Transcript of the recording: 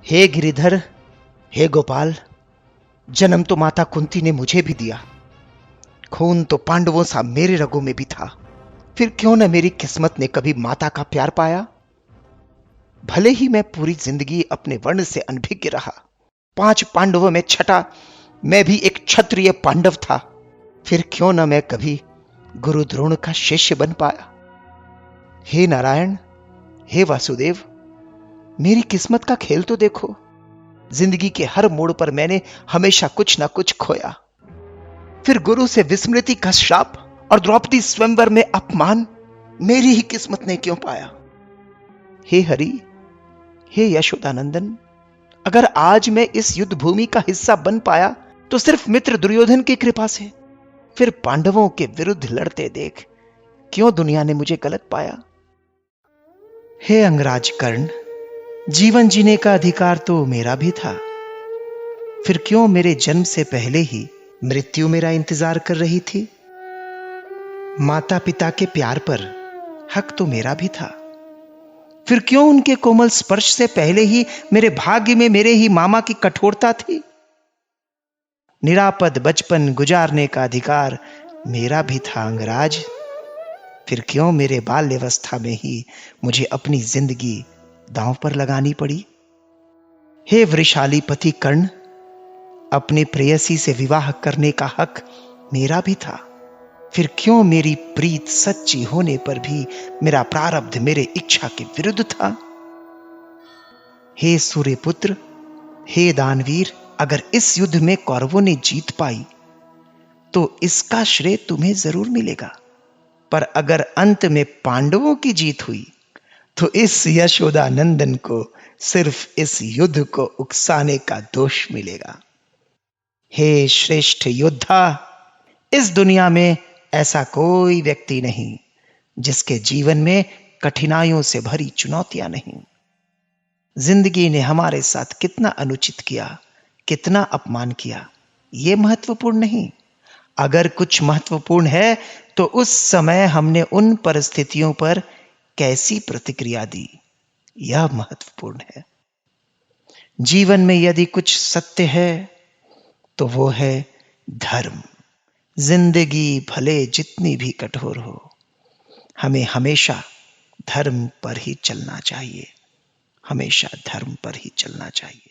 हे गिरिधर, हे गोपाल, जन्म तो माता कुंती ने मुझे भी दिया। खून तो पांडवों सा मेरे रगों में भी था। फिर क्यों न मेरी किस्मत ने कभी माता का प्यार पाया। भले ही मैं पूरी जिंदगी अपने वर्ण से अनभिज्ञ रहा। 5 पांडवों में छठा मैं भी एक क्षत्रिय पांडव था। फिर क्यों न मैं कभी गुरु द्रोण का शिष्य बन पाया। हे नारायण, हे वासुदेव, मेरी किस्मत का खेल तो देखो। जिंदगी के हर मोड़ पर मैंने हमेशा कुछ ना कुछ खोया। फिर गुरु से विस्मृति का श्राप और द्रौपदी स्वयंवर में अपमान मेरी ही किस्मत ने क्यों पाया। हे हरि, हे यशोदानंदन, अगर आज मैं इस युद्ध भूमि का हिस्सा बन पाया तो सिर्फ मित्र दुर्योधन की कृपा से। फिर पांडवों के विरुद्ध लड़ते देख क्यों दुनिया ने मुझे गलत पाया। हे अंगराज कर्ण, जीवन जीने का अधिकार तो मेरा भी था। फिर क्यों मेरे जन्म से पहले ही मृत्यु मेरा इंतजार कर रही थी। माता पिता के प्यार पर हक तो मेरा भी था। फिर क्यों उनके कोमल स्पर्श से पहले ही मेरे भाग्य में मेरे ही मामा की कठोरता थी। निरापद बचपन गुजारने का अधिकार मेरा भी था अंगराज। फिर क्यों मेरे बाल्यावस्था में ही मुझे अपनी जिंदगी दांव पर लगानी पड़ी। हे वृषाली पति कर्ण, अपने प्रेयसी से विवाह करने का हक मेरा भी था। फिर क्यों मेरी प्रीत सच्ची होने पर भी मेरा प्रारब्ध मेरे इच्छा के विरुद्ध था। हे सूर्यपुत्र, हे दानवीर, अगर इस युद्ध में कौरवों ने जीत पाई तो इसका श्रेय तुम्हें जरूर मिलेगा। पर अगर अंत में पांडवों की जीत हुई तो इस यशोदानंदन को सिर्फ इस युद्ध को उकसाने का दोष मिलेगा। हे श्रेष्ठ योद्धा, इस दुनिया में ऐसा कोई व्यक्ति नहीं जिसके जीवन में कठिनाइयों से भरी चुनौतियां नहीं। जिंदगी ने हमारे साथ कितना अनुचित किया, कितना अपमान किया, यह महत्वपूर्ण नहीं। अगर कुछ महत्वपूर्ण है तो उस समय हमने उन परिस्थितियों पर कैसी प्रतिक्रिया दी, यह महत्वपूर्ण है। जीवन में यदि कुछ सत्य है तो वो है धर्म। जिंदगी भले जितनी भी कठोर हो, हमें हमेशा धर्म पर ही चलना चाहिए। हमेशा धर्म पर ही चलना चाहिए।